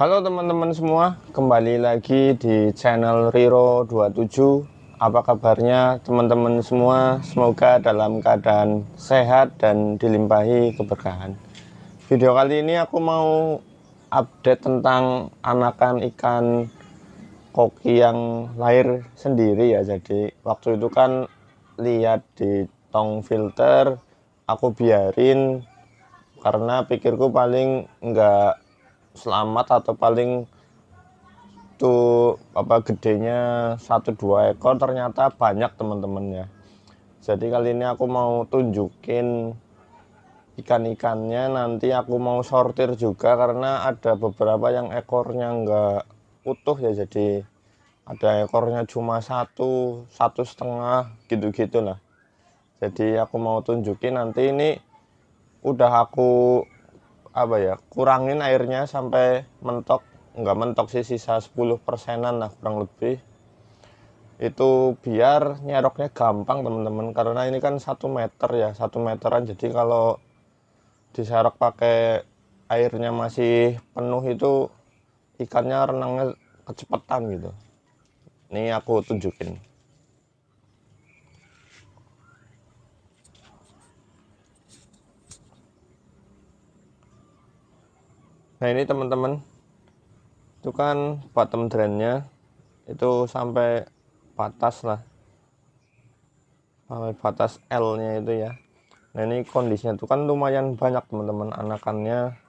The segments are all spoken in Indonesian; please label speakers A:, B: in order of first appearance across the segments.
A: Halo teman-teman semua, kembali lagi di channel Riro27. Apa kabarnya teman-teman semua? Semoga dalam keadaan sehat dan dilimpahi keberkahan. Video kali ini aku mau update tentang anakan ikan koki yang lahir sendiri ya. Jadi waktu itu kan lihat di tong filter, aku biarin karena pikirku paling enggak selamat atau paling tuh gedenya 1-2 ekor, ternyata banyak teman-teman ya. Jadi kali ini aku mau tunjukin ikan-ikannya, nanti aku mau sortir juga karena ada beberapa yang ekornya enggak utuh ya. Jadi ada ekornya cuma satu setengah gitu-gitu lah. Jadi aku mau tunjukin, nanti ini udah aku kurangin airnya sampai mentok, enggak mentok sih, sisa 10%-an lah kurang lebih. Itu biar nyeroknya gampang teman-teman, karena ini kan 1 meter ya, 1 meteran. Jadi kalau diserok pakai airnya masih penuh itu ikannya renangnya kecepatan gitu. Ini aku tunjukin. Nah ini teman-teman, itu kan bottom drainnya itu sampai batas lah, sampai batas L nya itu ya. Nah ini kondisinya tuh kan lumayan banyak teman-teman anakannya.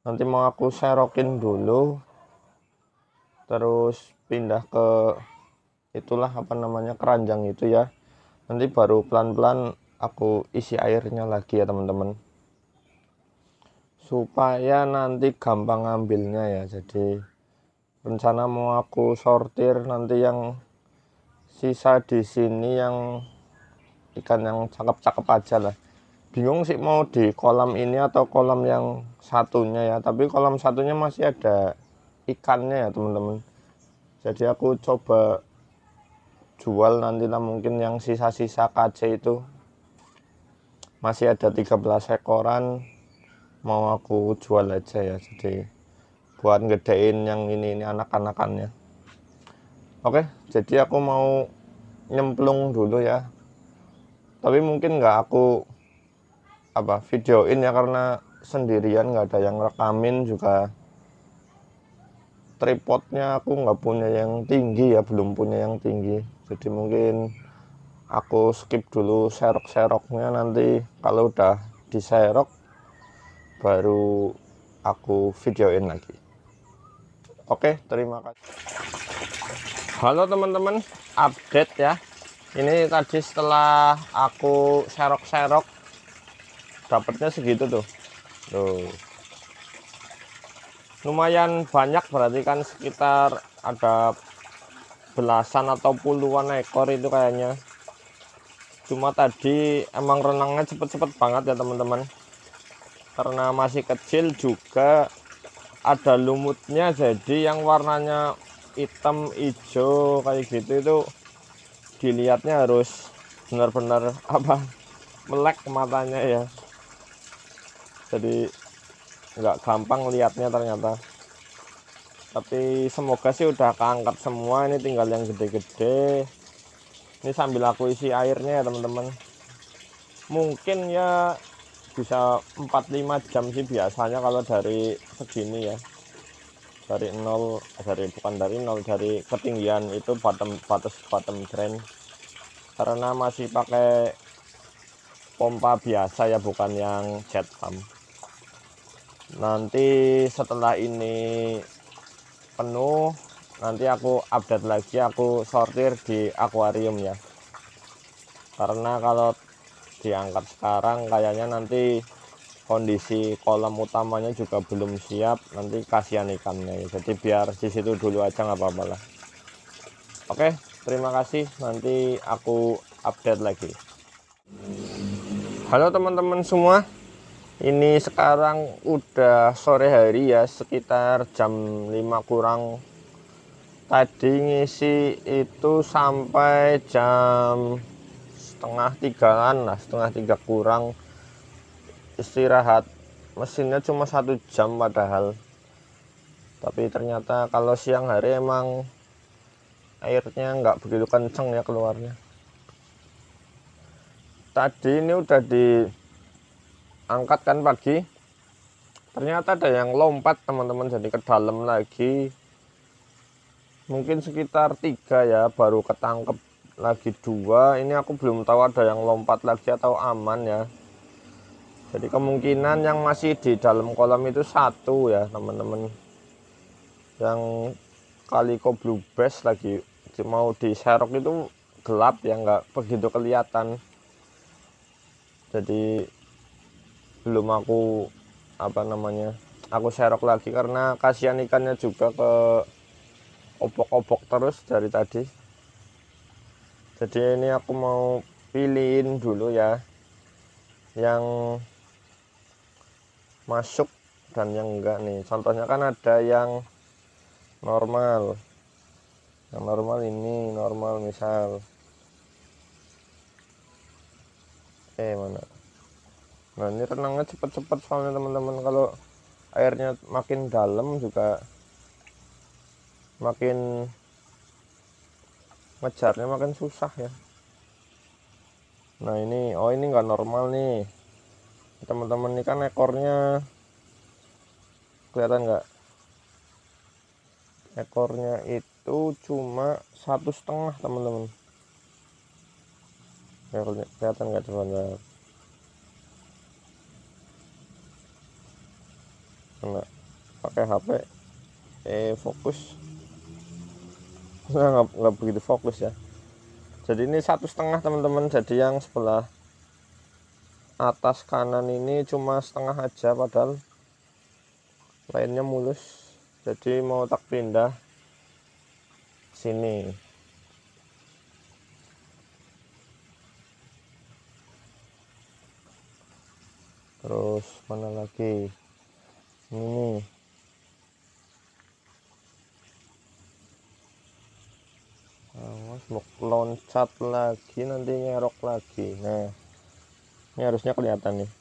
A: Nanti mau aku serokin dulu, terus pindah ke itulah keranjang itu ya. Nanti baru pelan-pelan aku isi airnya lagi ya teman-teman, supaya nanti gampang ngambilnya ya. Jadi rencana mau aku sortir nanti yang sisa di sini yang ikan yang cakep-cakep aja lah. Bingung sih mau di kolam ini atau kolam yang satunya ya, tapi kolam satunya masih ada ikannya ya teman-teman. Jadi aku coba jual nanti lah, mungkin yang sisa-sisa KC itu masih ada 13 ekoran, mau aku jual aja ya. Jadi buat gedein yang ini anak-anakannya. Oke, jadi aku mau nyemplung dulu ya, tapi mungkin nggak aku videoin ya, karena sendirian nggak ada yang rekamin juga. Tripodnya aku nggak punya yang tinggi ya, belum punya yang tinggi. Jadi mungkin aku skip dulu serok-seroknya, nanti kalau udah diserok baru aku videoin lagi. Oke, terima kasih. Halo teman-teman, update ya. Ini tadi setelah aku serok-serok dapatnya segitu tuh. Lumayan banyak, berarti kan sekitar ada belasan atau puluhan ekor itu kayaknya. Cuma tadi emang renangnya cepet-cepet banget ya teman-teman, karena masih kecil juga ada lumutnya. Jadi yang warnanya hitam hijau kayak gitu itu dilihatnya harus benar-benar melek matanya ya. Jadi nggak gampang lihatnya ternyata. Tapi semoga sih udah keangkat semua, ini tinggal yang gede-gede. Ini sambil aku isi airnya ya teman-teman. Mungkin ya bisa 4-5 jam sih biasanya kalau dari segini ya. Dari nol, dari ketinggian itu batas bottom drain. Karena masih pakai pompa biasa ya, bukan yang jet pump. Nanti setelah ini penuh, nanti aku update lagi, aku sortir di akuarium ya. Karena kalau diangkat sekarang kayaknya nanti kondisi kolam utamanya juga belum siap, nanti kasihan ikannya ya. Jadi biar di situ dulu aja, nggak apa-apa lah. Oke, terima kasih, nanti aku update lagi. Halo teman-teman semua, ini sekarang udah sore hari ya, sekitar jam 5 kurang. Tadi ngisi itu sampai jam setengah 3-an lah, setengah 3 kurang. Istirahat mesinnya cuma 1 jam padahal. Tapi ternyata kalau siang hari emang airnya nggak begitu kenceng ya keluarnya. Tadi ini udah diangkat kan pagi, ternyata ada yang lompat teman-teman, jadi ke dalam lagi. Mungkin sekitar 3 ya, baru ketangkep lagi 2. Ini aku belum tahu ada yang lompat lagi atau aman ya. Jadi kemungkinan yang masih di dalam kolam itu 1 ya teman-teman. Yang kaliko blue bass lagi mau diserok itu gelap ya, nggak begitu kelihatan. Jadi belum aku aku serok lagi karena kasihan ikannya juga ke obok-obok terus dari tadi. Jadi ini aku mau pilihin dulu ya yang masuk dan yang enggak nih. Contohnya kan ada yang normal. Yang normal ini normal misal. Mana? Nah ini renangnya cepet-cepet soalnya teman-teman. Kalau airnya makin dalam juga makin ngejarnya makin susah ya. Nah ini, oh ini nggak normal nih teman-teman. Ini kan ekornya kelihatan nggak? Ekornya itu cuma 1,5 teman-teman. Kelihatan nggak coba? Nggak pakai HP fokus nggak begitu fokus ya. Jadi ini 1,5 teman-teman. Jadi yang sebelah atas kanan ini cuma setengah aja, padahal lainnya mulus. Jadi mau tak pindah sini. Terus mana lagi? Ini awas mau loncat lagi nanti nyerok lagi. Nah ini harusnya kelihatan nih.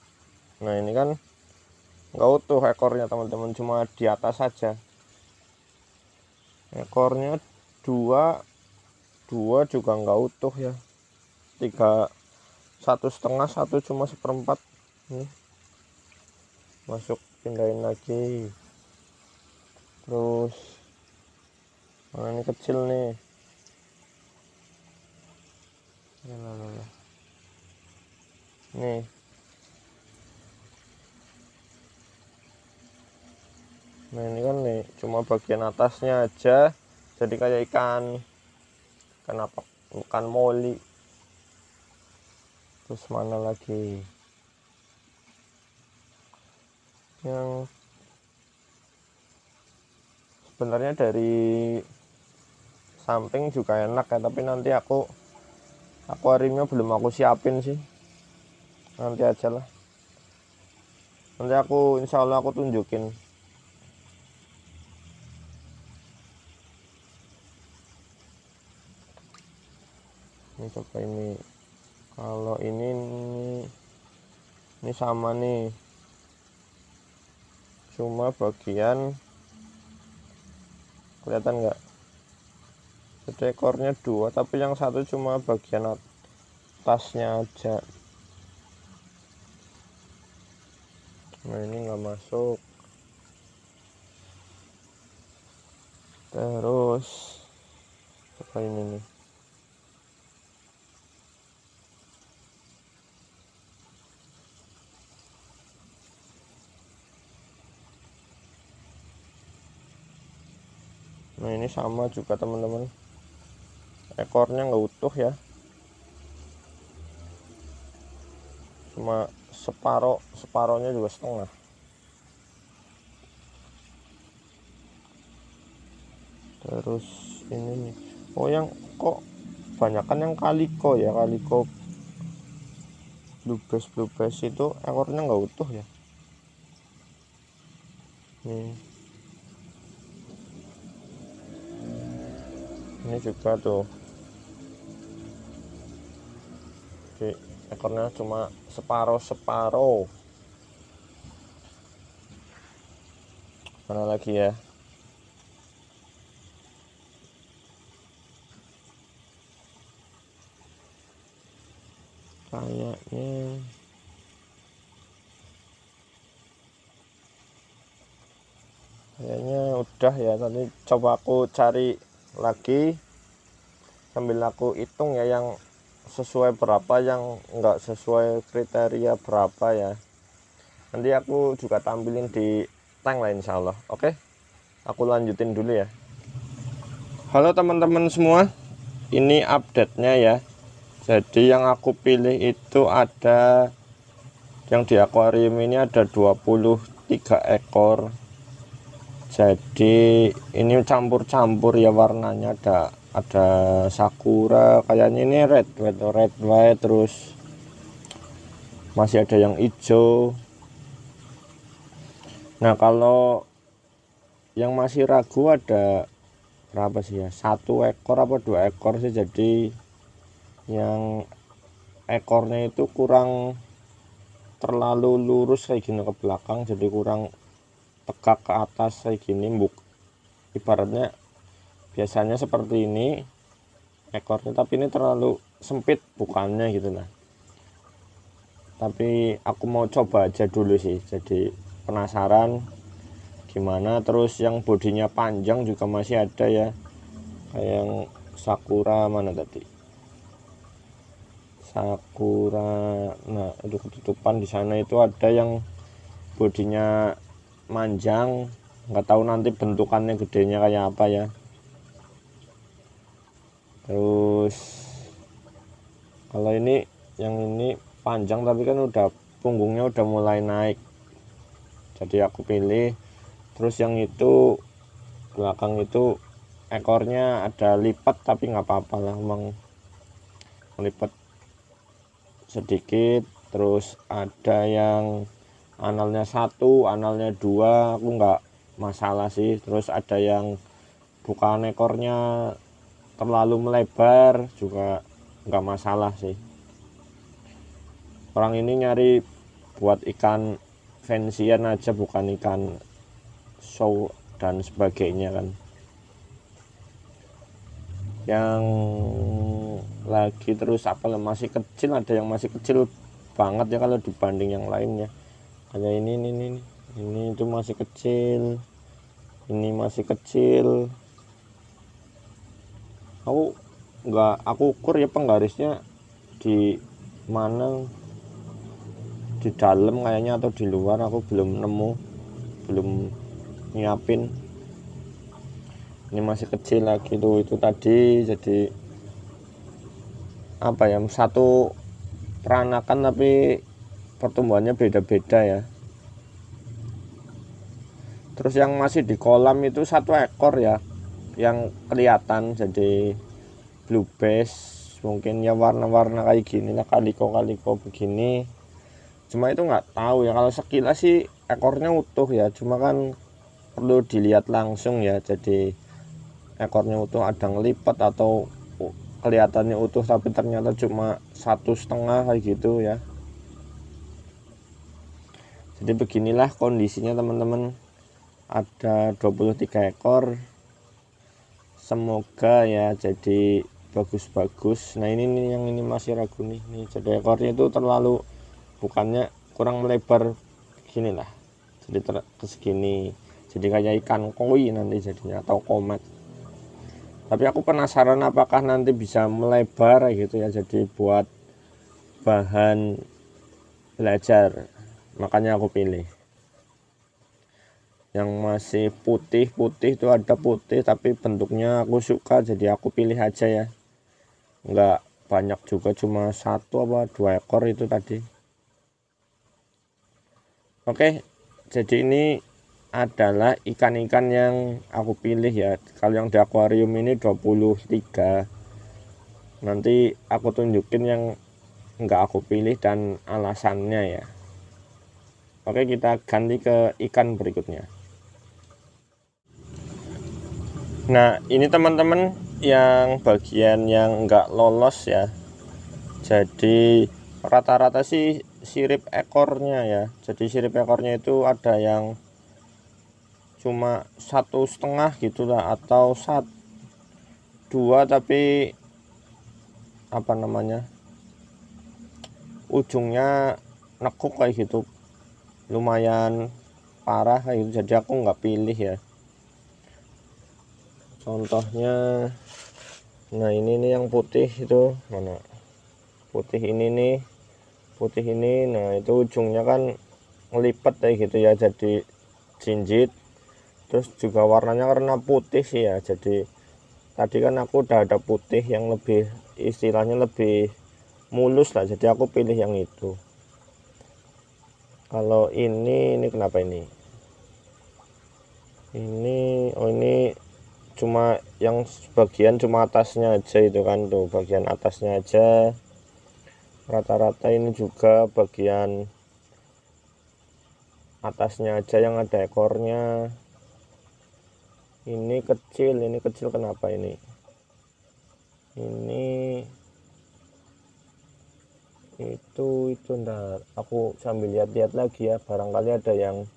A: Nah ini kan nggak utuh ekornya teman-teman, cuma di atas saja. Ekornya dua juga nggak utuh ya. 3 1,5, 1 cuma 1/4. Nih masuk, pindahin lagi. Terus mana ini kecil nih. Nih nah ini kan nih cuma bagian atasnya aja, jadi kayak ikan kenapa ikan moli. Terus mana lagi yang sebenarnya dari samping juga enak ya, tapi nanti aku akuariumnya belum aku siapin sih, nanti aja lah. Nanti aku insya Allah aku tunjukin. Ini coba ini, kalau ini sama nih, cuma bagian kelihatan nggak? Jadi ekornya 2 tapi yang 1 cuma bagian atasnya aja. Nah ini nggak masuk. Terus apa ini nih? Nah ini sama juga teman-teman, ekornya nggak utuh ya, cuma separohnya juga setengah. Terus ini nih, oh yang kok banyakan yang kaliko ya, kaliko blue bass itu ekornya nggak utuh ya. Nih ini juga tuh, jadi ekornya cuma separoh. Mana lagi ya? kayaknya udah ya. Tadi coba aku cari lagi sambil aku hitung ya, yang sesuai berapa, yang enggak sesuai kriteria berapa ya. Nanti aku juga tampilin di tank lah insya Allah. Oke, aku lanjutin dulu ya. Halo teman-teman semua, ini update-nya ya. Jadi yang aku pilih itu ada, yang di akuarium ini ada 23 ekor. Jadi ini campur-campur ya warnanya, ada sakura, kayaknya ini red white, terus masih ada yang hijau. Nah, kalau yang masih ragu ada berapa sih ya, 1 ekor apa 2 ekor sih. Jadi yang ekornya itu kurang terlalu lurus kayak gini ke belakang, jadi kurang tegak ke atas kayak gini. Ibaratnya biasanya seperti ini ekornya, tapi ini terlalu sempit bukannya gitu lah. Tapi aku mau coba aja dulu sih, jadi penasaran gimana. Terus yang bodinya panjang juga masih ada ya, kayak yang sakura, mana tadi sakura. Nah, itu ketutupan di sana itu ada yang bodinya manjang, nggak tahu nanti bentukannya gedenya kayak apa ya. Terus kalau ini, yang ini panjang tapi kan udah punggungnya udah mulai naik, jadi aku pilih. Terus yang itu belakang itu ekornya ada lipat, tapi nggak apa-apa lah, emang lipat sedikit. Terus ada yang analnya 1, analnya 2, aku nggak masalah sih. Terus ada yang bukan ekornya terlalu melebar juga nggak masalah sih. Orang ini nyari buat ikan fansian aja, bukan ikan show dan sebagainya kan. Yang lagi terus apa, masih kecil, ada yang masih kecil banget ya kalau dibanding yang lainnya. Kayak ini itu masih kecil, ini masih kecil. Aku ukur ya penggarisnya di mana, di dalam kayaknya atau di luar, aku belum nemu, belum nyiapin. Ini masih kecil lagi tuh, itu tadi. Jadi apa ya, satu peranakan tapi pertumbuhannya beda-beda ya. Terus yang masih di kolam itu 1 ekor ya, yang kelihatan. Jadi blue bass, mungkin ya warna-warna kayak gini lah, kaliko begini. Cuma itu nggak tahu ya, kalau sekilas sih ekornya utuh ya, cuma kan perlu dilihat langsung ya. Jadi ekornya utuh, ada ngelipat atau kelihatannya utuh tapi ternyata cuma 1,5 kayak gitu ya. Jadi beginilah kondisinya teman-teman, ada 23 ekor. Semoga ya jadi bagus-bagus. Nah, ini nih, yang ini masih ragu nih. Jadi ekornya itu terlalu, bukannya kurang melebar gini lah, jadi segini, jadi kayak ikan koi nanti jadinya, atau komet. Tapi aku penasaran apakah nanti bisa melebar gitu ya, jadi buat bahan belajar. Makanya aku pilih yang masih putih itu, ada putih tapi bentuknya aku suka, jadi aku pilih aja ya. Enggak banyak juga, cuma 1 apa 2 ekor itu tadi. Oke, jadi ini adalah ikan-ikan yang aku pilih ya. Kalau yang di akuarium ini 23. Nanti aku tunjukin yang enggak aku pilih dan alasannya ya. Oke, kita ganti ke ikan berikutnya. Nah, ini teman-teman yang bagian yang enggak lolos ya. Jadi rata-rata sih sirip ekornya ya. Jadi sirip ekornya itu ada yang cuma 1,5 gitulah, atau 2, tapi apa namanya, ujungnya nekuk kayak gitu, lumayan parah kayak gitu, jadi aku nggak pilih ya. Contohnya, nah ini nih yang putih itu, mana putih ini nih, putih ini, nah itu ujungnya kan ngelipat kayak gitu ya, jadi jinjit. Terus juga warnanya karena putih sih ya, jadi tadi kan aku udah ada putih yang lebih, istilahnya lebih mulus lah, jadi aku pilih yang itu. Kalau ini kenapa ini oh ini cuma yang sebagian, cuma atasnya aja itu kan, tuh bagian atasnya aja. Rata-rata ini juga bagian atasnya aja yang ada ekornya. Ini kecil kenapa ini itu ntar aku sambil lihat-lihat lagi ya, barangkali ada yang,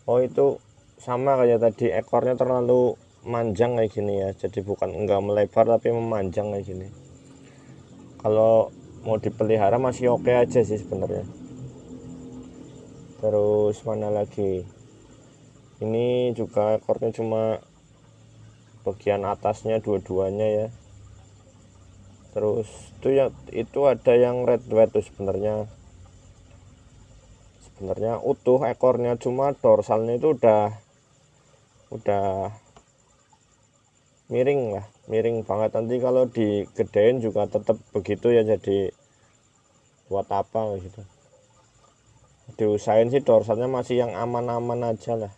A: oh itu sama kayak tadi, ekornya terlalu manjang kayak gini ya, jadi bukan enggak melebar tapi memanjang kayak gini. Kalau mau dipelihara masih oke aja sih sebenarnya. Terus mana lagi, ini juga ekornya cuma bagian atasnya dua-duanya ya. Terus itu ada yang red white tuh, sebenarnya utuh ekornya, cuma dorsalnya itu udah miring banget. Nanti kalau digedein juga tetap begitu ya, jadi buat apa gitu. Diusahain sih dorsalnya masih yang aman-aman aja lah,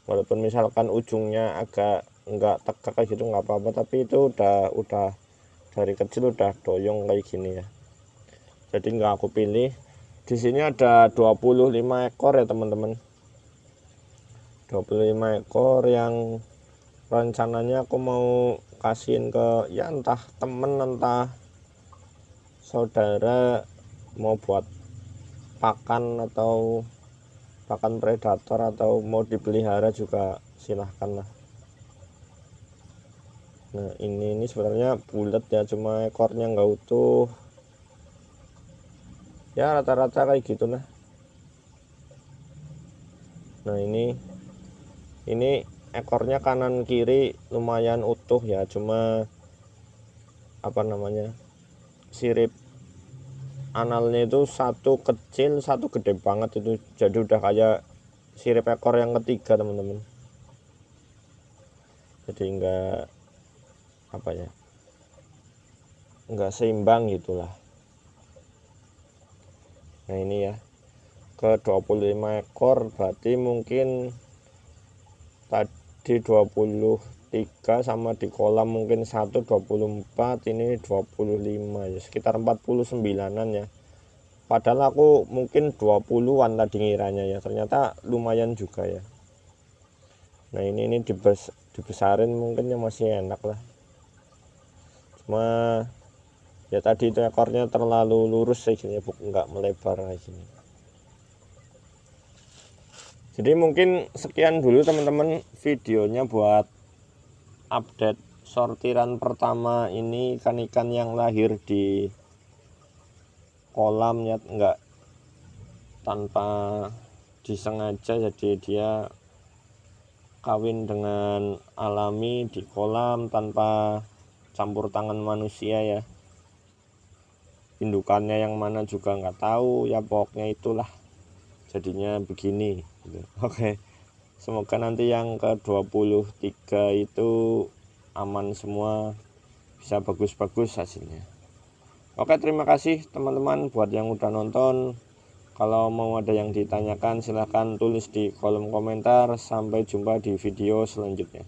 A: walaupun misalkan ujungnya agak enggak tegak kayak gitu nggak apa-apa, tapi itu udah dari kecil udah doyong kayak gini ya, jadi nggak aku pilih. Di sini ada 25 ekor ya teman-teman, 25 ekor yang rencananya aku mau kasihin ke, ya entah temen entah saudara, mau buat pakan atau pakan predator, atau mau dipelihara juga silahkan lah. Nah ini sebenarnya bulat ya, cuma ekornya nggak utuh ya, rata-rata kayak gitu lah. Nah ini ekornya kanan kiri lumayan utuh ya, cuma apa namanya, sirip analnya itu satu kecil satu gede banget itu, jadi udah kayak sirip ekor yang ketiga teman-teman, jadi enggak seimbang gitulah. Nah ini ya, ke 25 ekor berarti mungkin tadi 23 sama di kolam mungkin 24, ini 25 ya, sekitar 49an ya. Padahal aku mungkin 20-an tadi ngiranya ya, ternyata lumayan juga ya. Nah ini dibesarin mungkin ya masih enak lah, cuma ya tadi itu ekornya terlalu lurus kayak gini, nggak melebar kayak gini. Jadi mungkin sekian dulu teman-teman videonya buat update sortiran pertama ini, ikan-ikan yang lahir di kolam ya, nggak tanpa disengaja, jadi dia kawin dengan alami di kolam tanpa campur tangan manusia ya. Indukannya yang mana juga nggak tahu ya, pokoknya itulah jadinya begini gitu. Oke, semoga nanti yang ke 23 itu aman semua, bisa bagus-bagus hasilnya. Oke, terima kasih teman-teman buat yang udah nonton. Kalau mau ada yang ditanyakan silahkan tulis di kolom komentar. Sampai jumpa di video selanjutnya.